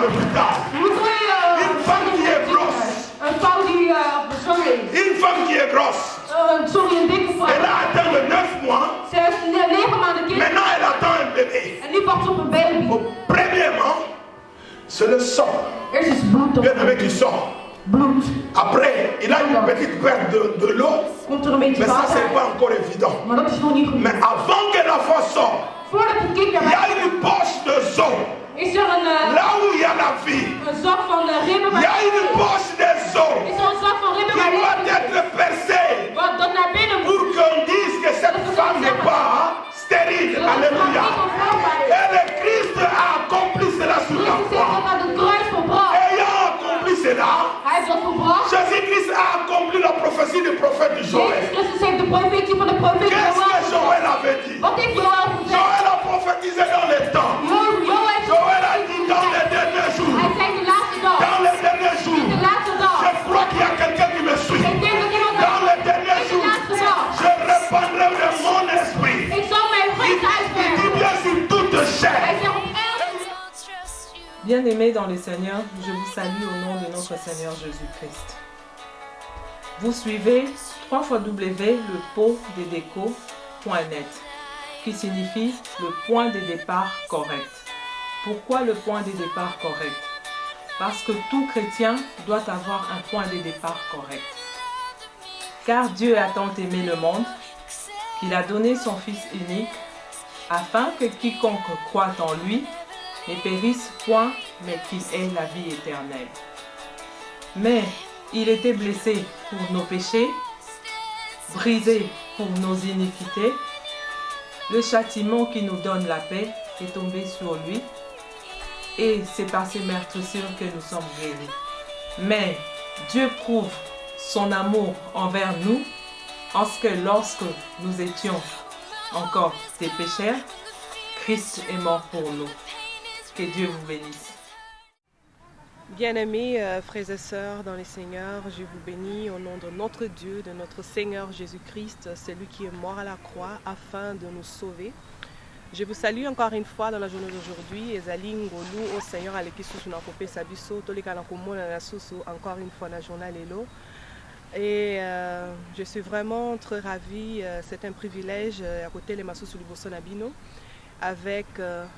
l'hôpital. Une femme qui est grosse. Une femme qui est grosse. Elle a atteint le 9 mois. Maintenant, elle attend un bébé. Premièrement, c'est le sang. Bien aimé qui sort. Après, il a une petite perte de l'eau. Mais ça, c'est pas encore évident. Mais avant que l'enfant sorte, il y a une poche de sang. Là où il y a la vie, il y a une poche des os qui doit être percée pour qu'on dise que cette femme n'est pas stérile. Alléluia. Et le Christ a accompli cela sur la croix. Ayant accompli cela, Jésus-Christ a accompli la prophétie du prophète Joël. Qu'est-ce que Joël avait dit? Joël a prophétisé dans les temps. Joël a dit dans les derniers jours. Dans les derniers jours. Je crois qu'il y a quelqu'un qui me suit. Dans les derniers jours, je répandrai de mon esprit. Il dit bien sur toute chair. Bien-aimés dans le Seigneur, je vous salue au nom de notre Seigneur Jésus-Christ. Vous suivez www.lepotdedeco.net qui signifie le point de départ correct. Pourquoi le point de départ correct? Parce que tout chrétien doit avoir un point de départ correct. Car Dieu a tant aimé le monde qu'il a donné son Fils unique afin que quiconque croit en lui ne périsse point, mais qu'il ait la vie éternelle. Mais il était blessé pour nos péchés, brisé pour nos iniquités. Le châtiment qui nous donne la paix est tombé sur lui, et c'est par ses meurtrissures que nous sommes guéris. Mais Dieu prouve son amour envers nous, en ce que lorsque nous étions encore des pécheurs, Christ est mort pour nous. Que Dieu vous bénisse. Bien-aimés frères et sœurs dans les Seigneurs, je vous bénis au nom de notre Dieu, de notre Seigneur Jésus-Christ, celui qui est mort à la croix afin de nous sauver. Je vous salue encore une fois dans la journée d'aujourd'hui. Ezali ngolu au Seigneur à l'équipe na kopé sabiso toleka na komona na susu encore une fois na journal elo. Et je suis vraiment très ravie, c'est un privilège à côté de Masusu Liboso Nabino avec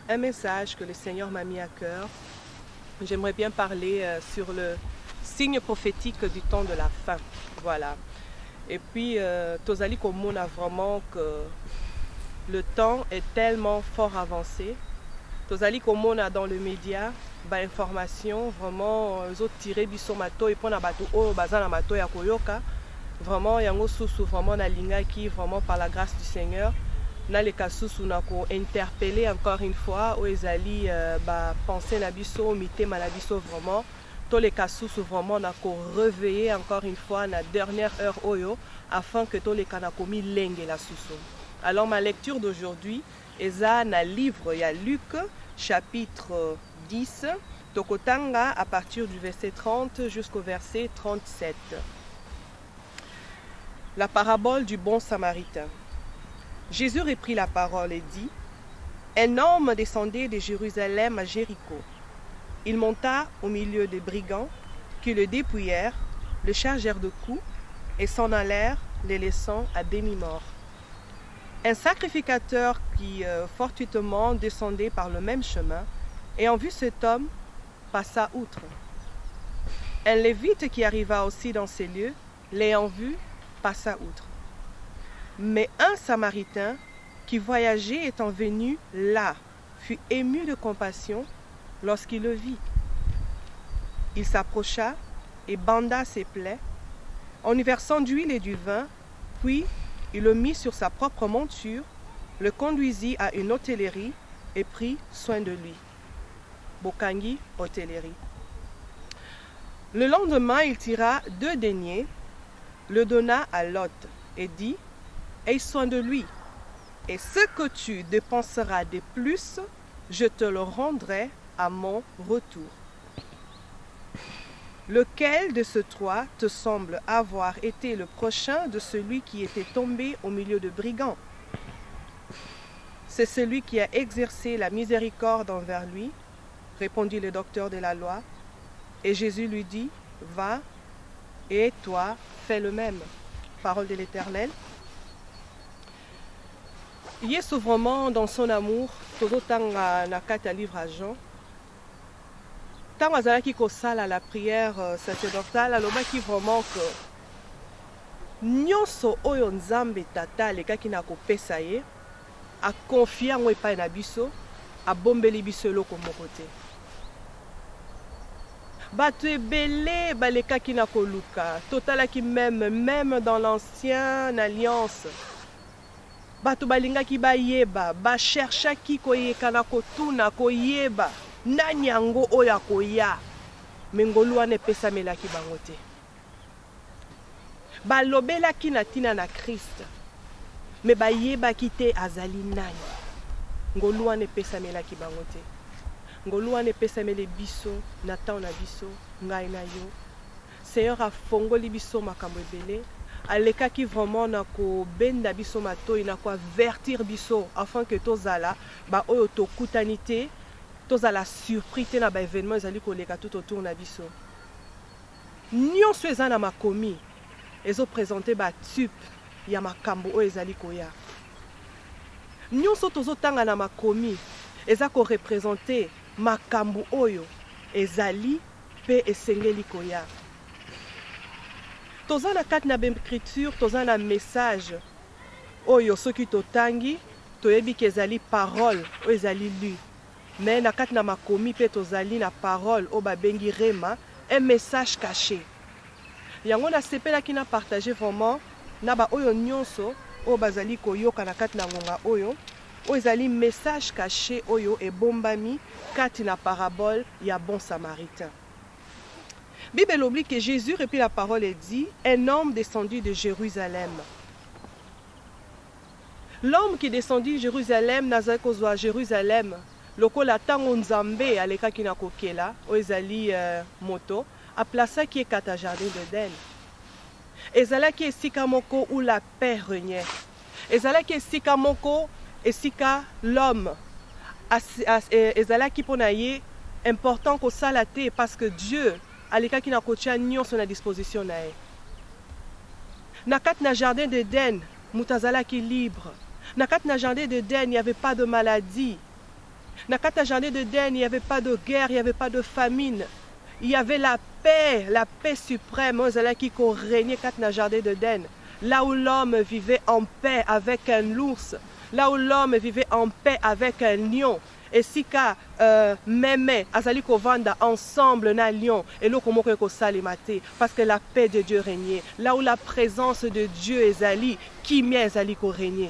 un message que le Seigneur m'a mis à cœur. J'aimerais bien parler sur le signe prophétique du temps de la fin. Voilà. Et puis, Tozali Komona vraiment que le temps est tellement fort avancé. Tozali Komona dans le média, information, vraiment, ils ont tiré biso mato et puis on a bato o bazana mato ya koyoka. Vraiment, yango susu vraiment na linga qui vraiment par la grâce du Seigneur. Na les kasusu na ko interpeller encore une fois au ezali penser na biso mité malabiso vraiment tous les kasusu vraiment na ko réveiller encore une fois na dernière heure oyo afin que tous les kana komi lenge la susu. Alors ma lecture d'aujourd'hui eza na livre ya Luc chapitre 10 tokotanga à partir du verset 30 jusqu'au verset 37. La parabole du bon samaritain. Jésus reprit la parole et dit: un homme descendait de Jérusalem à Jéricho. Il monta au milieu des brigands qui le dépouillèrent, le chargèrent de coups et s'en allèrent, les laissant à demi-mort. Un sacrificateur qui fortuitement descendait par le même chemin, ayant vu cet homme, passa outre. Un lévite qui arriva aussi dans ces lieux, l'ayant vu, passa outre. Mais un Samaritain qui voyageait étant venu là, fut ému de compassion lorsqu'il le vit. Il s'approcha et banda ses plaies, en y versant d'huile et du vin, puis il le mit sur sa propre monture, le conduisit à une hôtellerie et prit soin de lui. Bokangi, hôtellerie. Le lendemain, il tira 2 deniers, le donna à l'hôte et dit: aie soin de lui, et ce que tu dépenseras de plus, je te le rendrai à mon retour. Lequel de ces 3 te semble avoir été le prochain de celui qui était tombé au milieu de brigands? C'est celui qui a exercé la miséricorde envers lui. répondit le docteur de la loi. Et Jésus lui dit, va, et toi, fais le même. Parole de l'Éternel. Yesu vraiment dans son amour, tout tanga na kata livre à Jean. Tant azalaki kosala la prière sacerdotale, alobaki vraiment que nyonso oyo Nzambe tata alekaki na kopesa ye, a confié en epai na biso, a bombeli biso eloko moko te. Bato ebele balekaki na koluka, totalaki même dans l'ancienne alliance. Bato balingaki bayeba, bacherchaki koyeka na kotuna koyeba, nani yango oyo akoya, mengolu wana epesamelaki bango te. Balobelaki na tina na Christ, me bayebaki te azali nani. Ngolu wana epesamelaki bango te. Ngolu wana epesamele biso na temps na biso, ngai na yo. Seigneur a fongoli biso makambo ebele, alekaki vraiment na ko benda biso matoi, na ko avertir biso afin que tozala ba oyo tokutani te, tozala surpris te na ba événement ezali koleka tout autour na biso. Nyonso eza na makomi ezo présenter ba type ya makambo oyo ezali koya. Nyonso tozotanga na makomi eza ko représenter makambo oyo ezali pe esengeli koya. Toza na kati na b'écriture, toza na message oyo soki totangi toyebi ke ezali parole oyo ezali lu. Mais na kati na makomi pe tozali na parole oyo babengi rema, un message caché. Yango na sepelaki na partager vraiment na ba oyo nyonso oyo bazali koyoka na kati na ngonga oyo ezali message caché oyo ebombami kati na parabole ya bon samaritain. Bible oublie que Jésus reprit la parole et dit, un homme descendu de Jérusalem. L'homme qui descendit de Jérusalem, nazali kozwa Jérusalem, lokola tango Nzambe alekaki na kokela, oyo ezali moto, aplasaki ekata jardin d'Eden. Ezalaki esika moko où la paix régnait. Ezalaki esika moko esika l'homme. Ezalaki pona ye important kosala te parce que Dieu alekaki na kotia nyonso na disposition na ye. Na kati na jardin d'Eden, mutu azalaki libre. Na kati na jardin d'Eden, il n'y avait pas de maladie. Na kati na jardin d'Eden, il n'y avait pas de guerre, il n'y avait pas de famine. Il y avait la paix suprême. Ezalaki ko régner kati na jardin d'Eden. Là où l'homme vivait en paix avec un ours. Là où l'homme vivait en paix avec un lion. Et si ka meme azali kovanda ensemble na lion et lo komoko ko salimate parce que la paix de Dieu régnait. Là où la présence de Dieu ezali, kimia ezali ko régner.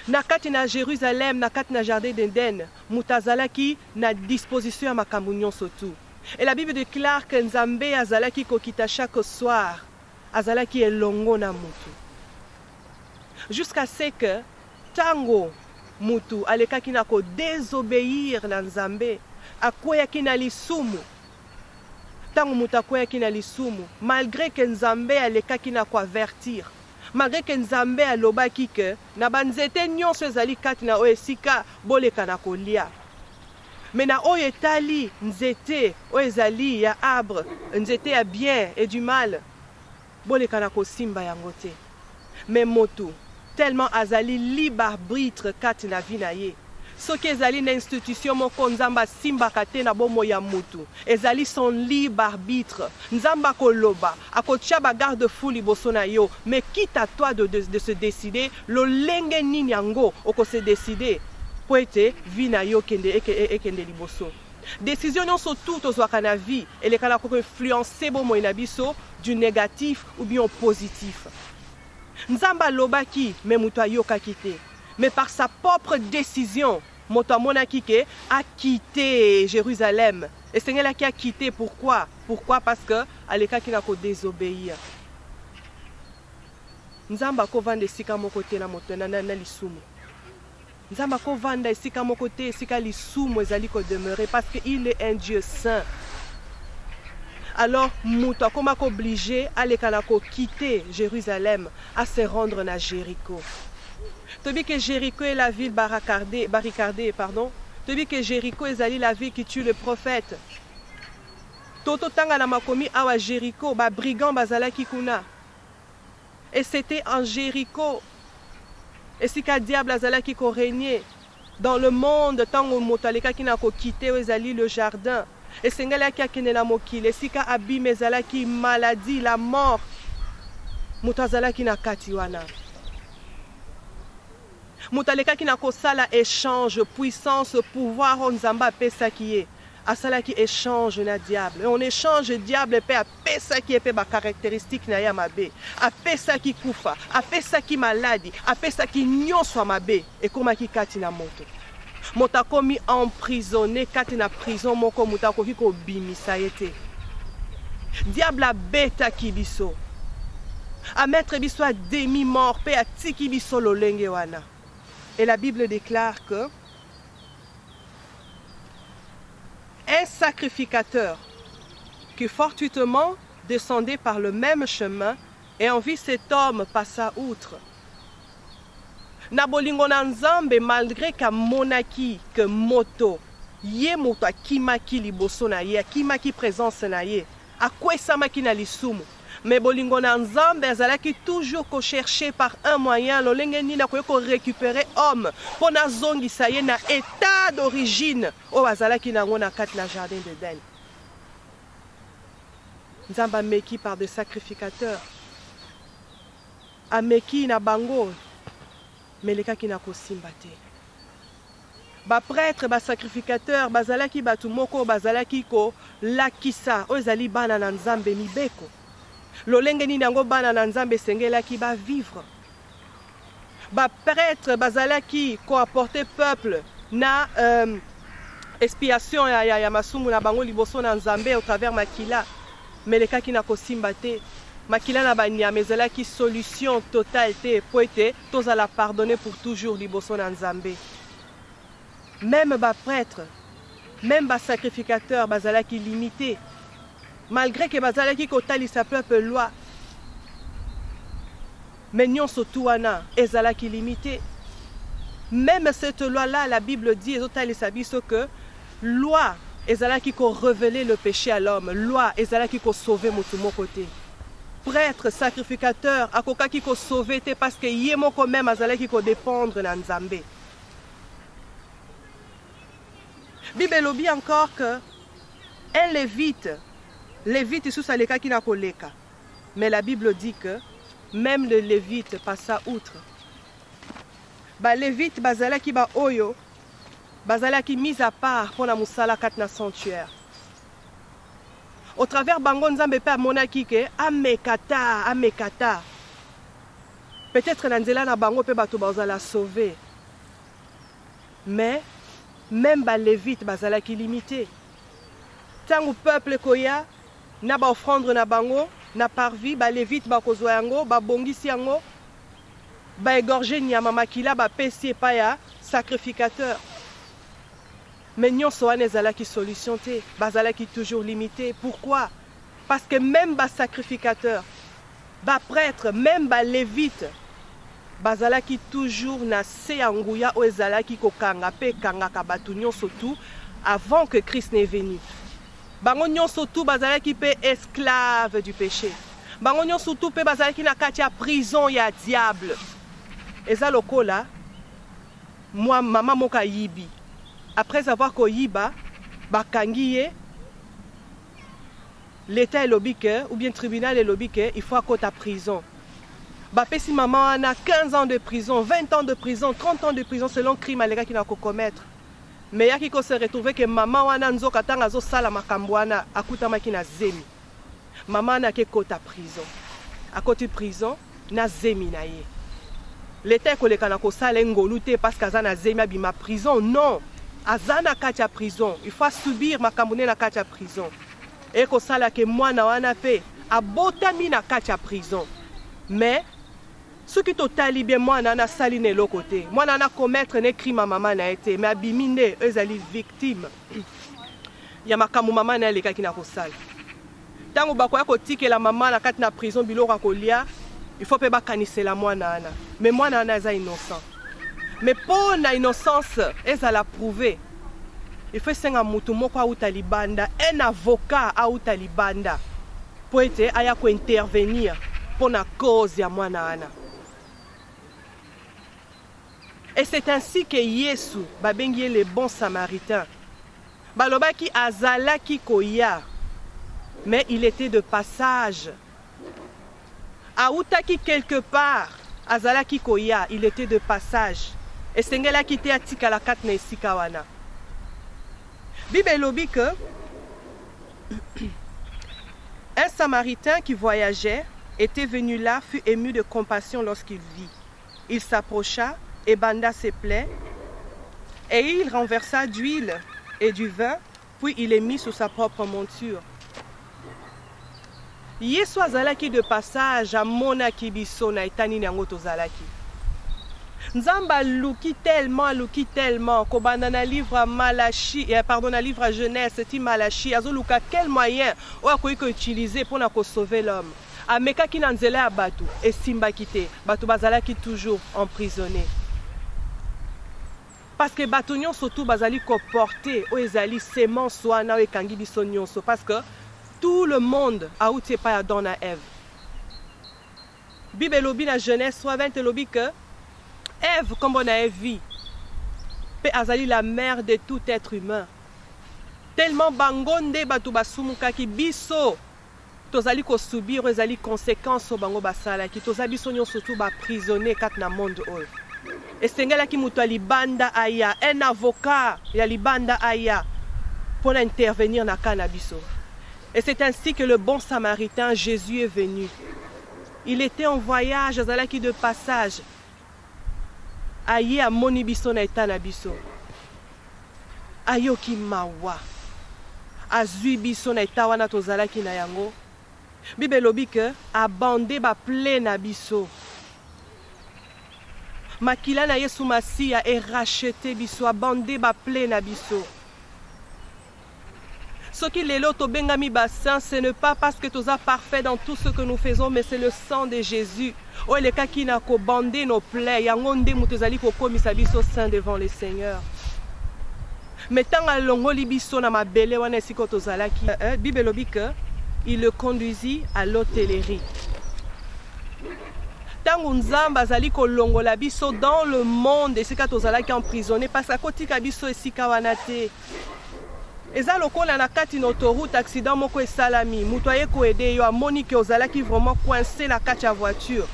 Na kati na Jérusalem, na kati na jardin d'Eden, mutazalaki na disposition ya makambo nyonso tout. Et la Bible déclare que Nzambe azalaki kokita chaque soir, azalaki elongo na mutu. Jusqu'à ce que tango mutu alekaki na ko désobéir na Nzambe, akweyaki na lisumu. Tango mutu akweyaki na lisumu, malgré que Nzambe alekaki na ko avertir, malgré que Nzambe alobaki ke na banzete nyonso ezali kati na oyo esika boleka na kolia. Mais na oyo etali nzete oyo ezali ya arbre, nzete ya bien et du mal, boleka na kosimba yango te. Mais motu tellement azali libre arbitre kati na vie na ye. Soki ezali na institution moko Nzamba simbaka te na bomo ya mutu, ezali son libre arbitre. Nzamba koloba akotia ba garde-fou liboso na yo, mais quitte à toi de se décider lo lenge nini yango oko se décider po ete vie na yo ekende liboso. Décision nyonso tout ozwaka na vie elekala ko influencer bomo na biso du négatif ou bien au positif. Nzamba lobaki mais mutu ayokaki te. Mais par sa propre décision, moto amonaki ke a quitté Jérusalem. Et Seigneur qui a quitté, pourquoi? Pourquoi? Parce que alekaki na ko désobéir. Nzamba ko vanda esika moko te na moto na lisumu. Nzamba ko vanda esika moko te esika lisumu ezali ko demeurer parce que il est un Dieu saint. Alors, mutu akoma ko obligé aleka na ko quitter Jérusalem à se rendre na Jéricho. Tobi que Jéricho est la ville barricadée, Tu dis que Jéricho ezali la ville qui tue le prophète. Toto tanga na makomi awa Jéricho, ba brigand bazalaki kuna. Et c'était en Jéricho. Et si ka diable azalaki ko régner dans le monde tango motaleka ki na ko quitter ezali le jardin. Et sengala ki akene na mokili, et si ka abime ezalaki maladie, la mort. Moto azalaki na kati wana. Mutaleka ki na kosala échange, puissance, pouvoir, on zamba pesa qui est. Asala qui échange na diable. Et on échange diable pe a pesa qui est pe ba caractéristique na ya mabe. A pesa qui kufa, a pesa qui maladie, a pesa qui nyonso mabe. Et koma ki kati na moto. Mota komi emprisonné kati na prison moko muta ko ki ko bimisa yete. Diable a beta ki biso. A mettre biso a demi mort pe a tiki biso lo lenge wana. Et la Bible déclare que un sacrificateur qui fortuitement descendait par le même chemin et en vit cet homme passa outre. Na bolingo na nzambe malgré ka monaki que moto ye moto akimaki liboso na ye akimaki présence na ye akwesamaki na lisumu. Mais bolingo na nzambe azalaki toujours ko chercher par un moyen lolenge nini ko récupérer homme pour na zongisa ye na état d'origine o azalaki nango na kati na jardin d'Éden. Nzambe ameki par des sacrificateurs. Ameki na bango melekaki na kosimba te. Ba prêtre, ba sacrificateur, bazalaki batu moko bazalaki ko lakisa o ezali bana na nzambe mibeko. Lolenge nini yango bana na nzambe sengelaki ba vivre. Ba prêtre bazalaki ko apporter peuple na expiation ya masumu na bango liboso na nzambe au travers makila. Melekaki na kosimba te. Makila na banyama ezalaki solution totale te po ete tozala pardonner pour toujours liboso na nzambe. Même ba prêtre, même ba sacrificateur bazalaki limité. Malgré que bazalaki kotalisa peuple loi, mais nyonso tuana ezalaki limité. Même cette loi-là, la Bible dit ezotalisa biso que loi ezalaki ko révéler le péché à l'homme, loi ezalaki ko sauver motu moko te. Prêtre, sacrificateur, akokaki ko sauver te parce que ye moko même azalaki ko dépendre na nzambe. Bible lobi encore que un lévite sous saleka qui n'a koleka. Mais la Bible dit que même le lévite passa outre. Ba lévite bazalaki ba oyo bazalaki mise à part pour la musala katna sanctuaire. Au travers bango nzambe pe monaki ke amekata. Peut-être na nzela na bango pe bato bazala sauver. Mais même ba lévite bazalaki limité. Tango peuple koya na ba offrande na bango na parvi ba lévite ba kozwa yango ba bongisi yango ba égorger nyama makila ba pesi pa ya sacrificateur. Mais nyonso wana ezalaki solution te, bazalaki toujours limité. Pourquoi? Parce que même ba sacrificateur, ba prêtre, même ba lévite bazalaki toujours na se ya nguya o ezalaki kokanga pe kangaka batu nyonso tout avant que Christ n'est venu. Bango nyonso tout bazalaki pe esclave du péché. Bango nyonso tout pe bazalaki na kati ya prison ya diable. Eza lokola moi maman moka yibi. Après avoir koyiba bakangi ye l'état est lobike ou bien tribunal est lobike, il faut à côté à prison. Bapesi maman a 15 ans de prison, 20 ans de prison, 30 ans de prison selon crime alega qui n'a qu'à commettre. Mais il y a qui se retrouve que maman wana nzoka tanga zo sala makambo wana akuta makina zemi. Maman na ke kota prison. À côté prison na zemi na ye. L'état koleka na ko sala ngolu te parce qu'azana zemi abima prison non. Azana katia prison, il faut subir makambo na katia prison. Et ko sala ke mwana wana pe abotami na katia prison. Mais ce qui totali bien moi na sali ne lo côté moi na commettre ne crime maman na été mais abimine ezali victime ya makambo maman na leka ki na kosala tango bakoya kotike la maman na kati na prison biloko kolia il faut pe bakanisela mwana na mais mwana na za innocent mais pour na innocence ezala prouver il faut senga mutu moko auta libanda, un avocat auta libanda pour être aya ko intervenir pour la cause ya mwana ana. Et c'est ainsi que Yesu babengi le bon samaritain. Balobaki azalaki koya, mais il était de passage. Aoutaki quelque part, azalaki koya, il était de passage. Et sengela kite atika la kat na esika wana. Bible lobi que un samaritain qui voyageait était venu là, fut ému de compassion lorsqu'il vit. Il s'approcha et banda ses plaies, et il renversa d'huile et du vin, puis il les mit sous sa propre monture. Yesu azalaki de passage amonaki biso na etani nango tozalaki. Nzamba luki tellement ko banda na livre Malachi, pardon, na livre Genèse ti Malachi azoluka quel moyen o akoki ko utiliser pour na ko sauver l'homme. Ameka ki na nzela ya batu esimbaki te, batu bazalaki toujours emprisonnés. Parce que batu nyonso tu bazali ko porter o ezali semence wana o ekangi biso nyonso, parce que tout le monde a outé pas Adam na Ève. Bible lobi na Genèse 3:20 lobi que Ève comme on a vie, pe azali la mère de tout être humain. Tellement bangonde batu basumuka ki biso tozali ko subir ezali conséquences bango basala ki tozali biso nyonso tu ba prisonnier kat na monde oyo. Et sengela ki mutu libanda aya, un avocat ya libanda aya pour intervenir na kana biso. Et c'est ainsi que le bon samaritain Jésus est venu. Il était en voyage, azalaki de passage. Aye amoni biso na etana biso. Ayoki mawa. Azui biso na eta wana tozalaki na yango. Bible lobi que abandé ba ple na biso. Makila na Yesu Masia est racheté biso, abandé ba ple na biso. Ce qui est là, bengami bassin, ce n'est pas parce que tu es parfait dans tout ce que nous faisons, mais c'est le sang de Jésus. Oh, le cas qui n'a qu'au bandé nos plaies, yangonde moutezali ko komisa biso saint devant le Seigneur. Mais tant à longo libiso na mabele wana siko tozalaki, Bible lobi que il le conduisit à l'hôtellerie. Tant nzamba zali ko longo la biso dans le monde et sika tozalaki emprisonné parce que kotika biso esika wana te. Eza lokola na kati na autoroute accident moko esalami, mutu aye ko aider yo amoni ke ozalaki vraiment coincé na kati ya voiture.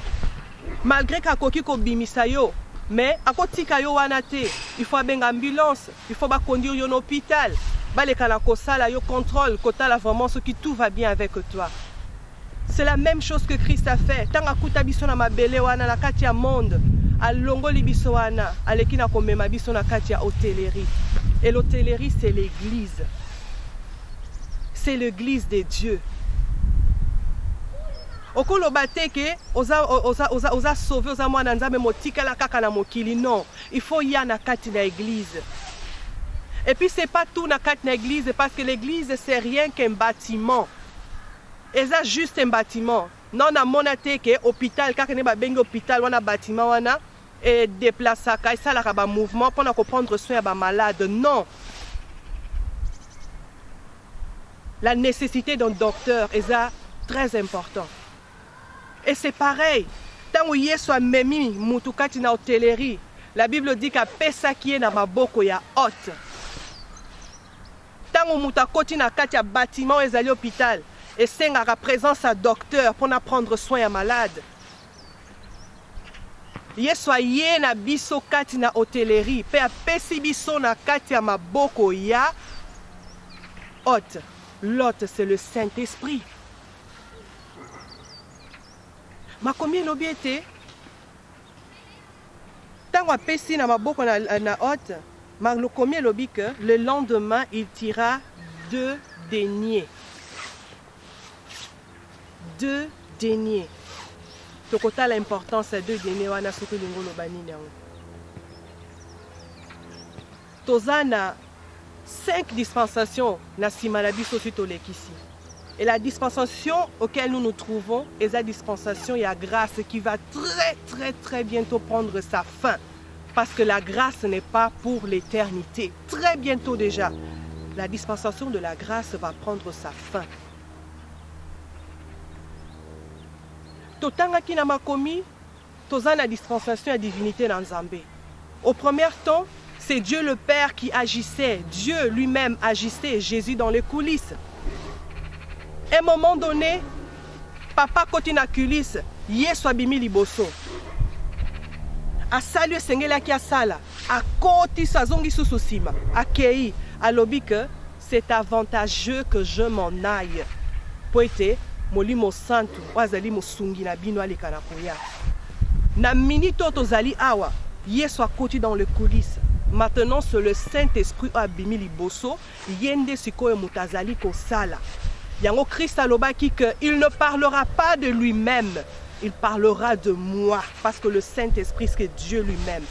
Malgré kakoki ko bimisa yo, mais akotika yo wana te, il faut abenga ambulance, il faut ba conduire yo na hôpital. Baleka na kosala yo contrôle, kotala vraiment ce qui tout va bien avec toi. C'est la même chose que Christ a fait. Tant akuta biso na mabele wana na kati ya monde, alongoli biso wana, aleki na komema biso na kati ya hôtellerie. Et l'hôtellerie, c'est l'église. C'est l'église de Dieu. Okolo bateke, oza sauvé, oza mwana nzambe motika la kaka na mokili. Non, il faut y na kati na église. Et puis c'est pas tout na kati na église, parce que l'église c'est rien qu'un bâtiment. Et ça juste un bâtiment. Non na monate ke hôpital, kaka ne ba bengi hôpital wana bâtiment wana. Et déplacer et ça la mouvement pour prendre soin de malade. Non. La nécessité d'un docteur est très important. Et c'est pareil. Tant que Yesu a memi mutukati na hôtellerie, la Bible dit qu'à pesa qui est na maboko ya hôte. Tant que mutakoti na kati ya bâtiment ezali hôpital et senga la présence à docteur pour prendre soin ya malade. Yesu aye na biso kati na hôtellerie, pe apesi biso na kati ya maboko ya hôte. L'hôte c'est le Saint-Esprit. Ma combien lobi ete tango apesi na maboko na hôte, ma lo combien lobi que le lendemain il tira 2 deniers. 2 deniers. Tokota l'importance de 2 deniers wana soki lingolo banini yango. Tozana 5 dispensations na sima na biso si tolekisi. Et la dispensation auquel nous nous trouvons est la dispensation et la grâce qui va très bientôt prendre sa fin. Parce que la grâce n'est pas pour l'éternité. Très bientôt déjà, la dispensation de la grâce va prendre sa fin. Totanga ki na makomi, toza na dispensation à divinité dans Nzambe. Au premier temps, c'est Dieu le Père qui agissait. Dieu lui-même agissait, Jésus dans les coulisses. À un moment donné, papa koti na culisse, Yesu abimi liboso. Asali esengeli ki asala, akoti sazongi susu sima, akei, alobi que c'est avantageux que je m'en aille. Po ete molimo santu wazali mosungi na bino aleka na koya. Na minute tozali awa, Yesu akoti dans les coulisses. Maintenant, c'est le Saint-Esprit abimi liboso, yende sikoyo mutazali kosala. Yango Christ alobaki que il ne parlera pas de lui-même, il parlera de moi, parce que le Saint-Esprit c'est Dieu lui-même.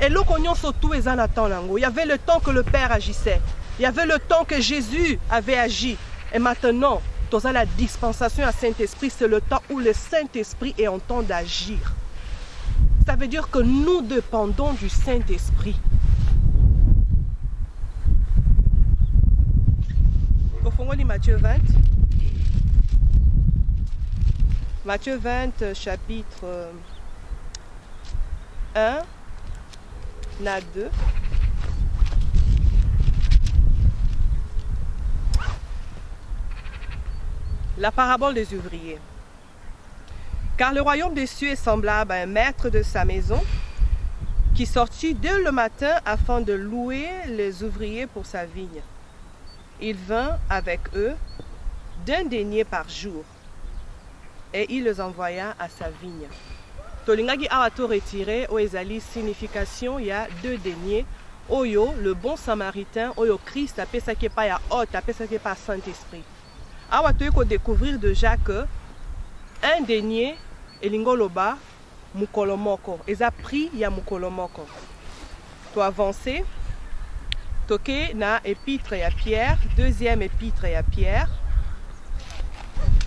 Et là, il y avait le temps que le Père agissait, il y avait le temps que Jésus avait agi, et maintenant, dans la dispensation à Saint-Esprit, c'est le temps où le Saint-Esprit est en temps d'agir. Ça veut dire que nous dépendons du Saint-Esprit. Matthieu 20. Matthieu 20, chapitre 1, na 2. La parabole des ouvriers. Car le royaume des cieux est semblable à un maître de sa maison qui sortit dès le matin afin de louer les ouvriers pour sa vigne. Il vint avec eux d'un denier par jour et il les envoya à sa vigne. Tolingaki awato retiré o ezali signification il y a 2 deniers. Oyo le bon samaritain oyo Christ apesaki pa ya hôte apesaki pa Saint-Esprit. Awato yeko découvrir déjà que un denier elingoloba mukolomoko eza prix ya mukolomoko. To avancer toke na épître à Pierre, deuxième épître à Pierre,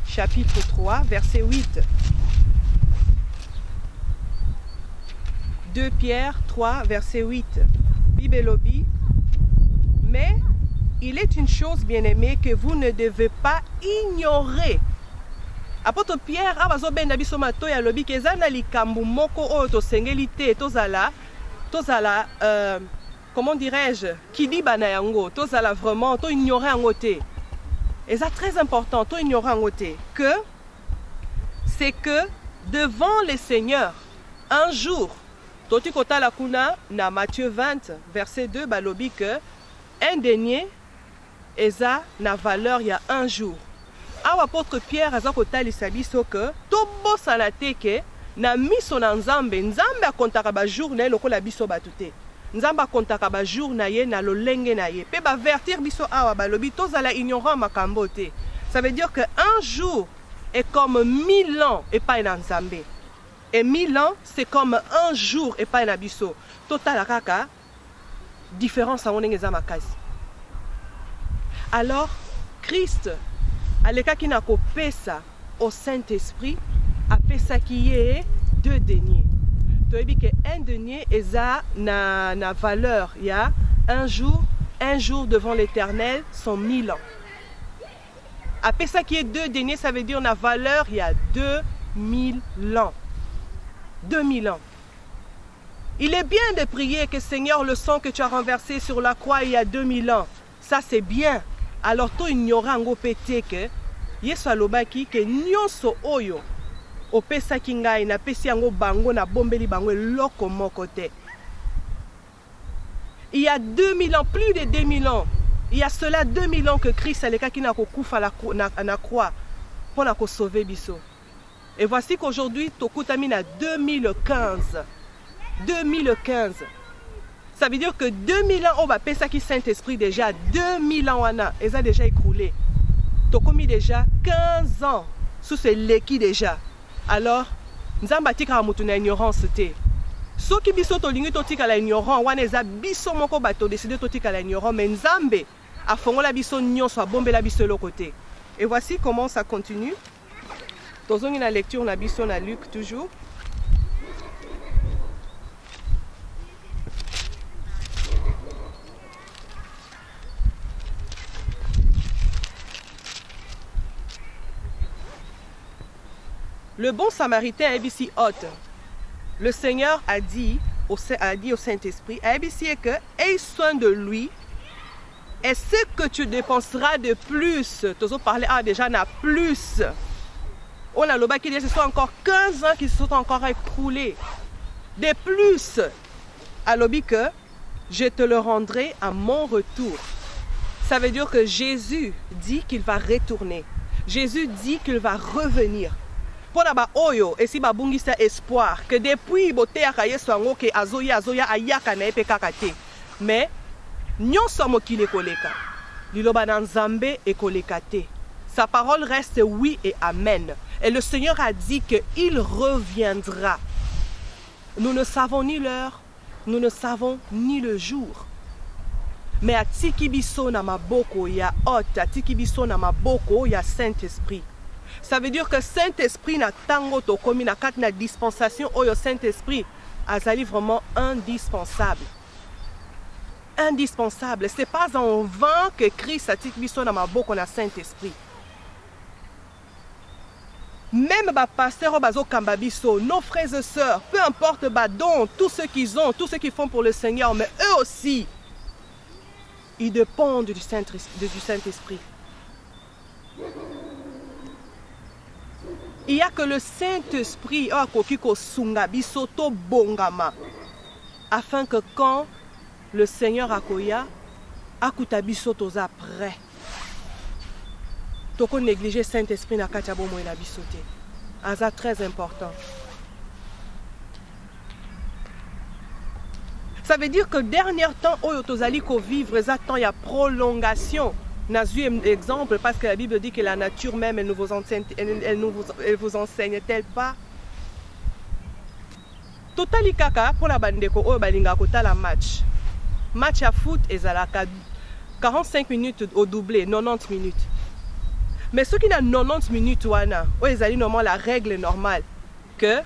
chapitre 3, verset 8. 2 Pierre 3, verset 8. Bibelobi. Mais il est une chose, bien-aimée, que vous ne devez pas ignorer. Apôtre Pierre, abazo benda biso matoya lobi kezana likambu moko oyo tosengeli te tozala comment dirais-je, qui dit banayango, tozala vraiment, to ignorer en côté. Et c'est très important, to ignorer en côté, que c'est que devant les seigneurs, un jour, toti kota la kuna na Matthieu 20, verset 2, balobi que un denier, eza na valeur il y a un jour. Awa apôtre Pierre aza kota lisabiso que tobo salateke na miso na nzambe, nzambe akontaka ba jour na lokola biso batute. Nzamba kontaka ba jour na ye na lolenge na ye. Pe ba vertir biso awa balobi tozala ignorant makambo te. Ça veut dire que un jour est comme 1000 ans et pas na nzambe. Et 1000 ans c'est comme un jour et pas na biso. Total kaka différence a onenge za makasi. Alors Christ aleka ki na ko pesa au Saint-Esprit a pesa ki ye 2 deniers. Tu as dit qu'un denier est na valeur. Il y a un jour devant l'Éternel sont 1000 ans. Après ça qui est 2 deniers, ça veut dire na valeur il y a 2000 ans. 2000 ans. Il est bien de prier que Seigneur, le sang que tu as renversé sur la croix il y a 2000 ans, ça c'est bien. Alors toi ignorant ngo pété que Yesu alobaki que nyonso oyo opesa kingai na pesi yango bango na bombeli bango loko moko te. Il y a 2000 ans, plus de 2000 ans, il y a cela 2000 ans que Christ aleka ki na kokufa na croix pour na ko sauver biso. Et voici qu'aujourd'hui tokutami na 2015. 2015. Ça veut dire que 2000 ans on va pesa ki Saint-Esprit déjà 2000 ans wana, ils ont déjà écoulé. Tokomi déjà 15 ans sous ce leki déjà. Alors, nzamba tika mutu na ignorance te. Soki biso tolingi totika la ignorant wana eza biso moko bato décider totika la ignorant mais nzambe afongola biso nyonso abombela biso le côté. Et voici comment ça continue. Tozongi na lecture na biso na Luc toujours. Le bon samaritain ABC hôte. Le Seigneur a dit au Saint-Esprit, ABC que aie soin de lui. Et ce que tu dépenseras de plus, tu as parlé déjà n'a plus. On a le bas qui dit que ce sont encore 15 ans qui se sont encore écoulés. De plus, à l'objet que je te le rendrai à mon retour. Ça veut dire que Jésus dit qu'il va retourner. Jésus dit qu'il va revenir. Pour la oyo et si ba bungisa espoir que depuis boté akaye swango ke azoya ayaka na epe kakate. Mais nyonso mokile koleka. Liloba na Nzambe e koleka te. Sa parole reste oui et amen. Et le Seigneur a dit qu'il reviendra. Nous ne savons ni l'heure, nous ne savons ni le jour. Mais à Tikibiso na maboko ya hôte, à Tikibiso na maboko ya Saint-Esprit. Ça veut dire que Saint-Esprit na tango to komi na kat na dispensation oyo Saint-Esprit azali vraiment indispensable. Indispensable. Ce n'est pas en vain que Christ a Tikibiso na maboko na Saint-Esprit. Même les pasteurs, nos frères et sœurs, peu importe don, tout ce qu'ils ont, tout ce qu'ils font pour le Seigneur, mais eux aussi, ils dépendent du Saint-Esprit. Il n'y a que le Saint-Esprit afin que quand le Seigneur akoya, akutabiso toza prêt. Toko négliger Saint-Esprit na katiabo mo ela bisote. C'est très important. Ça veut dire que dernier temps oyo tozali ko vivre exactement il y a prolongation. N'a eu exemple parce que la Bible dit que la nature même elle vous enseigne-t-elle pas? Totali kaka pour la bandeko oyo balinga kotala match. Match à foot ezalaka 45 minutes au doublé, 90 minutes. Mais ceux qui ont 90 minutes, ils ont normalement la règle normale que,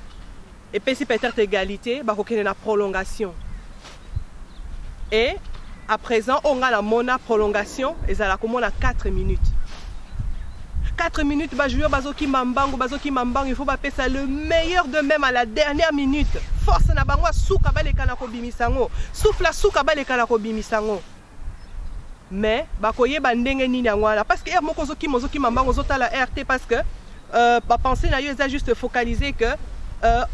et puis si peut-être égalité, il y a une prolongation. Et à présent, on a la prolongation, et ça a 4 minutes. 4 minutes, il faut faire ça le meilleur de même à la dernière minute. Force na bangwa souka ba le kana ko bimisango. Souffla souka ba le kana ko bimisango. Mais bakoye bandenge nini ngwana parce que moko zoki mambango zotala RT parce que ba penser na yo est juste focaliser que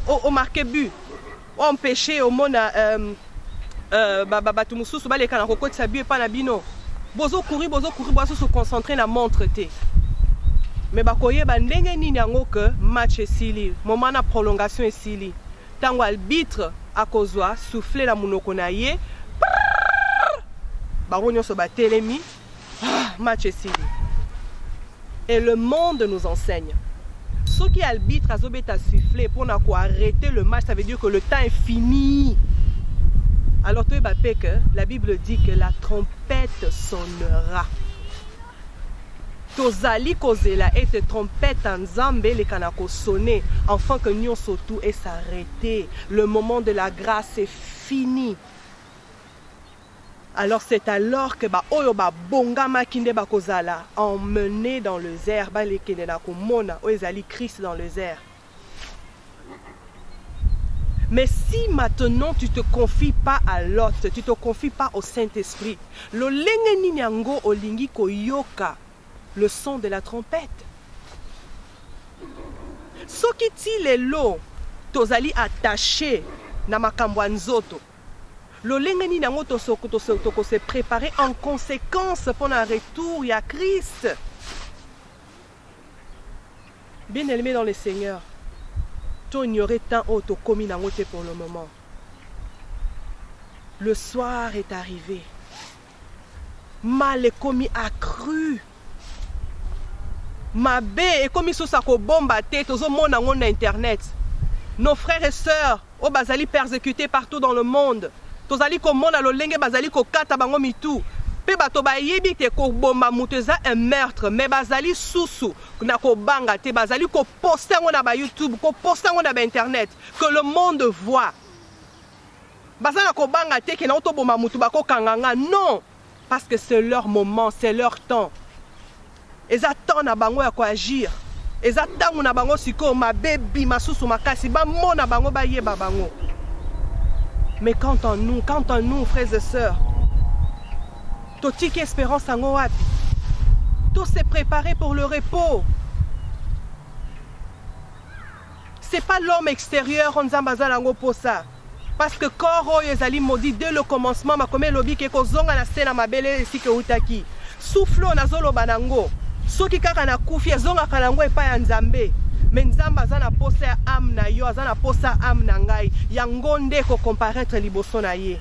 au marqué but au empêcher au mona batu mususu ba le kana ko kotisa but pa na bino. Bozo courir bozo se concentrer na montre te. Mais bakoye bandenge nini ngo que match esili, moment na prolongation esili. Tango arbitre akozwa souffler la munoko na ye. Match esili. Et le monde nous enseigne. Ceux qui arbitrent à Zobeta siffler pour arrêter le match, ça veut dire que le temps est fini. Alors la Bible dit que la trompette sonnera. Tozali kozela et te trompette en Zambé les kanako sonner afin que nous surtout et s'arrêter. Le moment de la grâce est fini. Alors c'est alors que oyo bonga makinde bakozala emmené dans le désert ba lekende na komona oyezali Christ dans le désert. Mais si maintenant tu te confies pas à l'autre, tu te confies pas au Saint-Esprit, lo lenge nini yango olingi koyoka le son de la trompette. Soki ti lelo tozali attaché na makambo nzoto. Le lengeni nango to se préparer en conséquence pour un retour à Christ. Bien aimé dans le Seigneur, tu ignorais tant auto commis nango te pour le moment. Le soir est arrivé. Mal est commis accru. Ma bé est commis sous sa bombe à tête aux hommes na internet. Nos frères et sœurs, au bazali persécutés partout dans le monde. Tozali komona lo lenge bazali ko kata bango mitu pe bato ba yebi te ko bomba muteza un meurtre mais bazali susu na ko banga te bazali ko poster ngo na ba YouTube ko poster ngo na ba internet que le monde voit bazana ko banga te ke na to bomba mutu ba ko kanganga non parce que c'est leur moment c'est leur temps ils attendent na bango ya ko agir eza tangu na bango siko mabebi masusu makasi ba mona bango ba yeba bango. Mais quant à nous frères et sœurs, totiki espérance ango wapi. Tout s'est préparé pour le repos. C'est pas l'homme extérieur on zambaza lango pour ça. Parce que corps ezali maudit dès le commencement makome lobi ke kozonga na sena mabele esike utaki. Souffle na zolo banango. Soki kaka na kufi zonga kanango epa ya nzambe. Mais nzamba za na posa ya âme na yo, za na posa âme na ngai. Yango nde ko comparaître liboso na ye.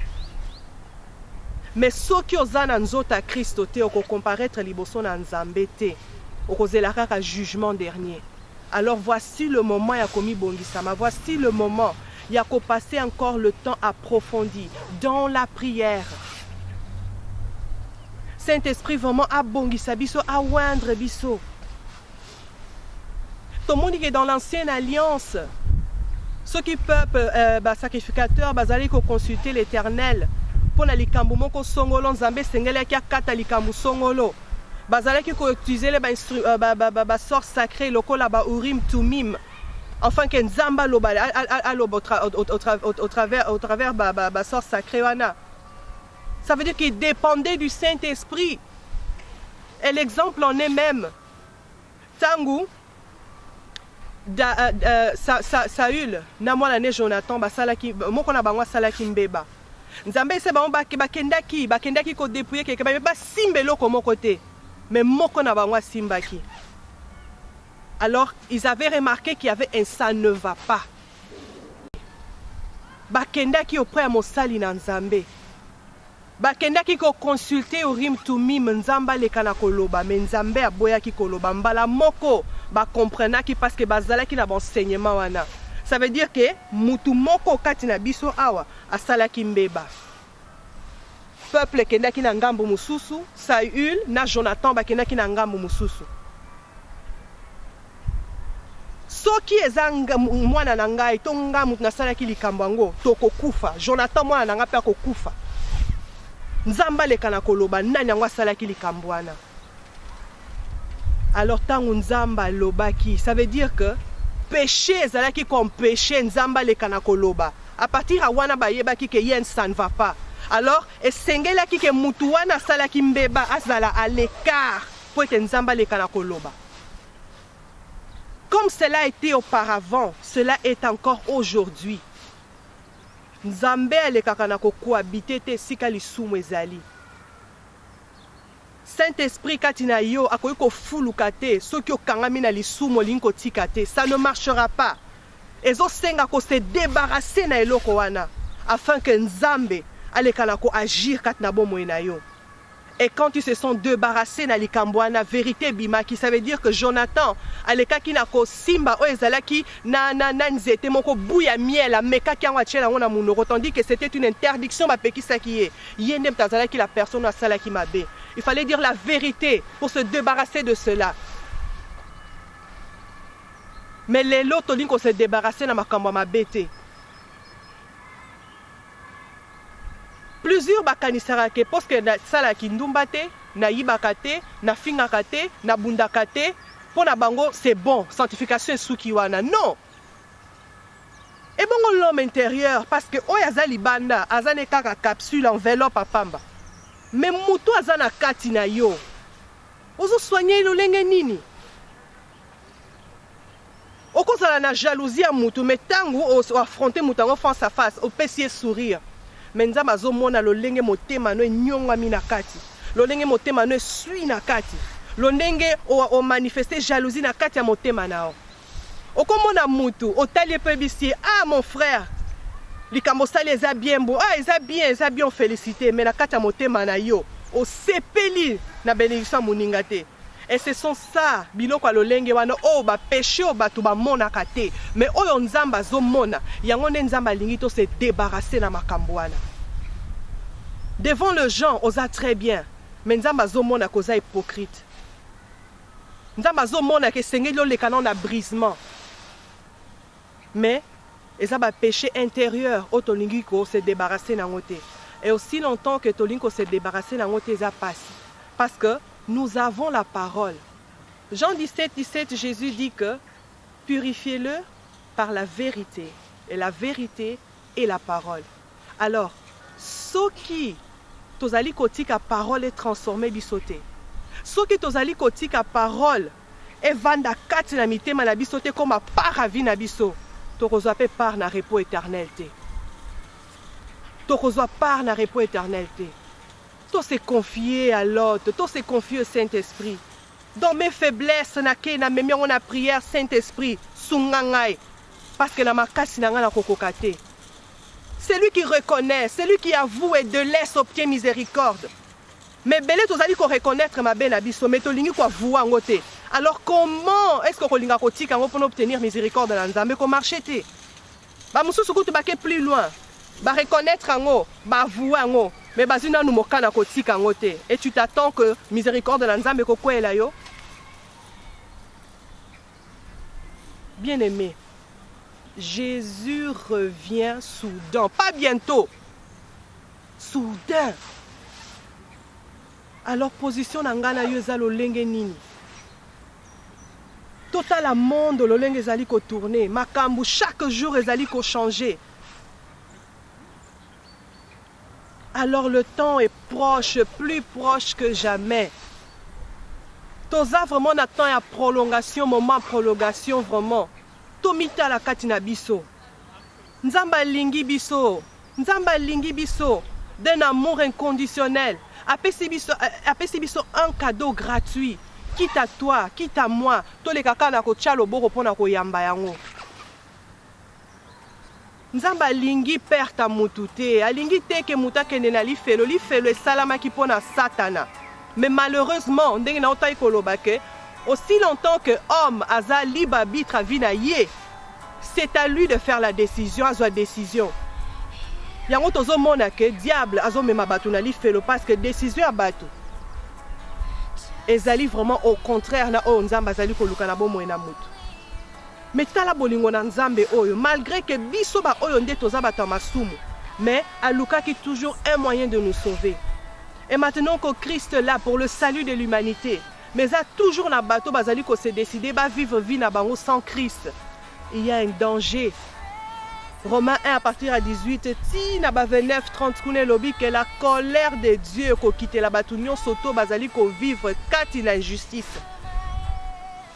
Mais soki ozana nzota Kristo te ko comparaître liboso na nzambe te. Okozela kaka jugement dernier. Alors voici le moment ya komi bongisama. Voici le moment ya ko passer encore le temps approfondi dans la prière. Saint-Esprit vraiment a bongisa biso, a oindre biso. Tout le monde qui est dans l'ancienne alliance, ceux qui peuvent, sacrificateurs, bazali ko consulter l'Éternel. Pour na likambu moko songolo nzambe sengele ki akata likambu songolo. Bazali ki ko utiliser les sorts sacrés lokola ba urim tumim. Enfin que nzamba loba au travers sorts sacrés wana. Ça veut dire qu'il dépendait du Saint-Esprit. Et l'exemple en est même. Tangu, Saül, namwana Jonathan, basalaki, mokona bangwa salaki mbeba. Nzambe se bango bakendaki ko dépouiller quelque part, ba simbelo komo côté. Mais mokona bangwa simbaki. Alors, ils avaient remarqué qu'il y avait un ça ne va pas. Bakendaki auprès à Mosali na Nzambe. Bakendaki ko consulter Urim Tumim nzamba lekana koloba mais nzambe aboyaki koloba mbala moko ba comprenaki parce que bazalaki na enseignement wana. Ça veut dire que mutu moko kati na biso awa asalaki mbeba. Peuple kendaki na ngambo mususu, Saül na Jonathan bakendaki na ngambo mususu. Soki ezanga mwana na ngai to ngamu nasalaki likambo ngo tokokufa. Jonathan mwana na ngapi akokufa. Nzamba lekana koloba nani yango asalaki likambo wana. Alors tangu nzamba lobaki, ça veut dire que péché ezalaki comme péché nzamba lekana koloba. À partir à wana bayebaki que yen ça ne va pas. Alors esengelaki ke mutu wana asalaki mbeba azala à l'écart pour que nzamba lekana koloba. Comme cela a été auparavant, cela est encore aujourd'hui. Nzambe alekaka na kohabiter te sika lisumu ezali. Saint-Esprit katina yo akoyi ko fuluka te soki okangami na lisumu linko tika te, ça ne marchera pas. Ezo senga ko se débarrasser na eloko wana afin que Nzambe alekana ko agir katina bomoi na yo. Et quand ils se sont débarrassés na likambwana vérité bimaki, ça veut dire que Jonathan alekaki na ko simba o ezalaki na nzete moko buya miel amekaki yango achela ngona munoko, tandis que c'était une interdiction bapekisaki ye. Yende mtazalaki la personne asalaki mabe. Il fallait dire la vérité pour se débarrasser de cela. Mais les lots tolinko se débarrasser na makambo mabete. Plusieurs bakanisarake parce que na salaki ndumbate, na yibakate, na fingakate, na bundakate, pour na bango c'est bon, sanctification sukiwana. Non. Et bon l'homme intérieur parce que oyazali banda, azane kaka capsule enveloppe à pamba. Mais muto azana katina yo. Ozo soigner lo lenge nini? Okozala na jalousie à mutu, mais tango affronter mutango face à face, au pesier sourire. Mais nzamba zo mona lo lenge motema no nyonga mina kati. Lo lenge motema no sui na kati. Lo ndenge o manifester jalousie na kati ya motema nao. Okomona mutu, otali pebisi, ah mon frère. Likambo sali eza bien beau, ah eza bien félicité, mais na kati ya motema na yo, o sepeli na bénédiction moninga te. Et ce sont ça, biloko ya lolenge wana o ba péché o batu ba mona kate, mais oyo nzamba zo mona, yango ne nzamba lingi to se débarrasser na makambo wana. Devant le gens, oza très bien, mais nzamba zo mona koza hypocrite. Nzamba zo mona ke sengeli lo lekana na brisement. Mais eza ba péché intérieur o tolingi ko se débarrasser na ngote. Et aussi longtemps que tolingi ko se débarrasser na ngote eza passe. Parce que nous avons la parole. Jean 17, 17, Jésus dit que purifiez-le par la vérité. Et la vérité est la parole. Alors, ceux qui tozali kotika parole est transformée bisoté. Ceux qui tozali kotika parole et vanda kati na mitema na bisoté comme a part à vie na biso. Tokozwa pe part na repos éternel te. Tokozwa part na repos éternel te. To se confier à l'autre, to se confier au Saint-Esprit. Dans mes faiblesses, na prière, Saint-Esprit, sungangai. Parce que la makasi na nga na kokokate. Celui qui reconnaît, celui qui avoue et de laisse obtient miséricorde. Mais belé tozali ko reconnaître ma belle abisso, mais tolingi ko avouer ngote. Alors comment est-ce que kolinga kotika ngo pour obtenir miséricorde dans nzambe ko marcher te? Ba mususu kutu bake plus loin. Ba reconnaître ngo, ba avouer ngo. Mais bazina nous mokana kotika ngote. Et tu t'attends que miséricorde dans nzambe ko kwela yo? Bien-aimé, Jésus revient soudain, pas bientôt, soudain. Alors position nangana yoza lolenge nini. Total monde lolenge ezali ko tourner, makambu chaque jour ezali ko changer. Alors le temps est proche, plus proche que jamais. Toza vraiment n'attend à prolongation, moment prolongation vraiment. Tomita la katina biso. Nzamba lingi biso. Nzamba lingi biso. D'un amour inconditionnel. Apesi biso un cadeau gratuit. Quitte à toi, quitte à moi. To le kaka na ko tchalo boko pona ko yamba yango. Nzamba lingi perte mutute. Alingi teke mutakende na lifelo salama ki pona satana. Mais malheureusement, ndenge na otai kolobake, aussi longtemps que homme aza libre arbitre à vie na ye, c'est à lui de faire la décision, à sa décision. Yango tozo mona ke diable azo mema batu na lifelo parce que décision à batu. Ezali vraiment au contraire na o nzamba zali koluka na bomo na mutu. Mais tala bolingo na nzambe oyo, malgré que biso ba oyo nde toza batu masumu, mais aluka qui toujours un moyen de nous sauver. Et maintenant que Christ est là pour le salut de l'humanité, mais a toujours na bateau bazali ko se décider ba vivre vie na bango sans Christ. Il y a un danger. Romains 1 à partir à 18, ti na ba 29 30 kune lobi que la colère de Dieu ko quitter la batunyon soto bazali ko vivre kati na injustice.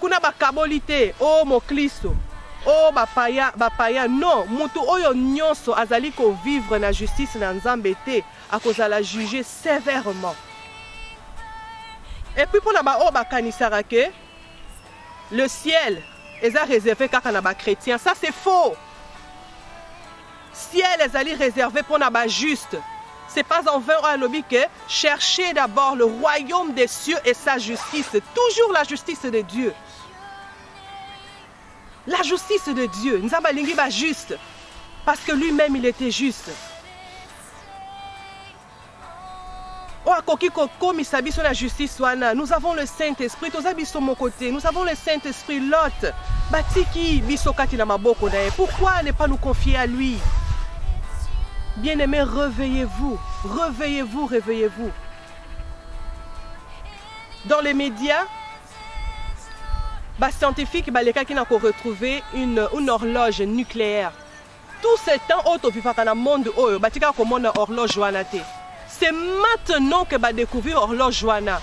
Kuna ba kabolité, oh mon Christo. Oh bapaya non, mutu oyo nyonso azali ko vivre na justice na nzambe te à cause de la juger sévèrement. Et puis pour la kanisara ke le ciel est réservé kaka na ba chrétien, ça c'est faux. Ciel est allé réservé pour na ba juste. C'est pas en vain à lobby que cherchez d'abord le royaume des cieux et sa justice, toujours la justice de Dieu. La justice de Dieu, Nzamba lingi ba juste, parce que lui-même il était juste. Nous avons le Saint-Esprit, nous avons le Saint-Esprit Lot. Pourquoi ne pas nous confier à lui? Bien-aimés, réveillez-vous, réveillez-vous, réveillez-vous. Dans les médias, les scientifiques ont retrouvé une horloge nucléaire. Tout ce temps, dans le monde, une horloge. C'est maintenant que va découvrir l'horloge Joana.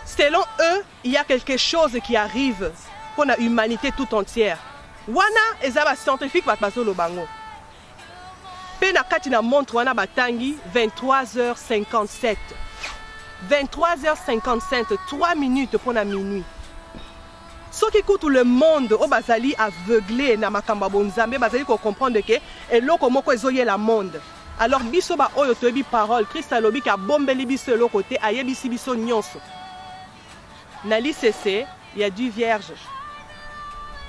Selon eux, il y a quelque chose qui arrive pour l'humanité tout entière. Wana est un scientifique qui va passer le bango. Pena katina montre wana batangi 23h57. 23h57, 3 minutes pour la minuit. Ceux qui écoutent le monde, au bazali aveuglé na makamba bonzambe, bazali ko comprendre que et loko moko ezoye la monde. Alors biso ba oyo toyebi parole, Christ alobi ka bombeli biso lo côté ayebisi biso nyonso. Na l'ICC, il y a 10 vierges.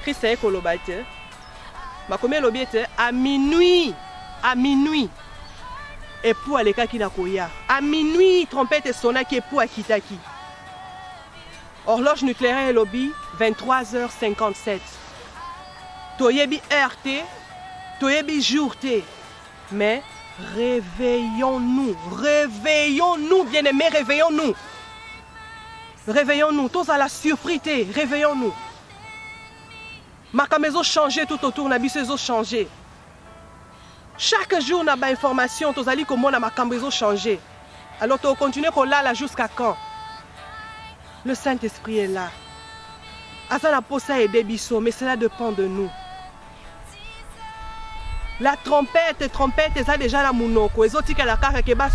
Christ a kolobate. Makomé lobi était à minuit. Et pour aller kaki na koya. À minuit, trompette sonna qui est pour akitaki. Horloge nucléaire lobby 23h57. Toyebi RT, toyebi jour T. Mais réveillons-nous, réveillons-nous, bien-aimés, réveillons-nous. Réveillons-nous, tous à la surprise, réveillons-nous. Ma maison changé tout autour, na bisezo changé. Chaque jour, on a des informations, tous allez comment ma maison changé. Alors, tu continues qu'on l'a là jusqu'à quand? Le Saint-Esprit est là. Azana posa et débisso, mais cela dépend de nous. La trompette, ça déjà la mounoko. Les autres qui la carte qui va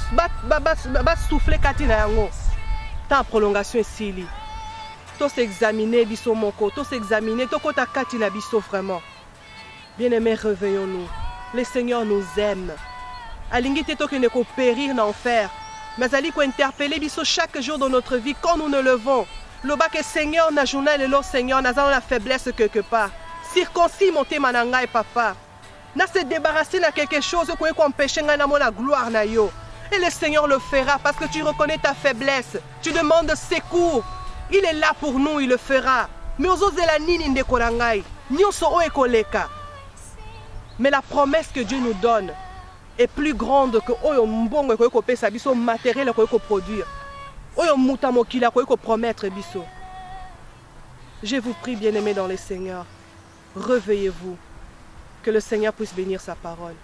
souffler katina yango. Tant prolongation ici. Tous s'examiner biso moko, tous s'examiner, tous kota katina biso vraiment. Bien-aimés, réveillons-nous. Le Seigneur nous aime. Alingi te to que ne ko périr dans l'enfer. Mais ali ko interpeller biso chaque jour dans notre vie quand nous nous levons. Le bas que Seigneur na journal et le Seigneur n'a la faiblesse quelque part. Circoncis mon thé mananga et papa. N'a se débarrasser de quelque chose qui peut empêcher la gloire na yo. Et le Seigneur le fera parce que tu reconnais ta faiblesse. Tu demandes secours. Il est là pour nous, il le fera. Mais aux autres la nini de korangai. Nyonso o ekoleka. Mais la promesse que Dieu nous donne est plus grande que oyo mbongo ko pesa biso matériel ko produire. Oyo mutamokila ko promettre biso. Je vous prie, bien-aimés dans le Seigneur, réveillez-vous. Que le Seigneur puisse bénir sa parole.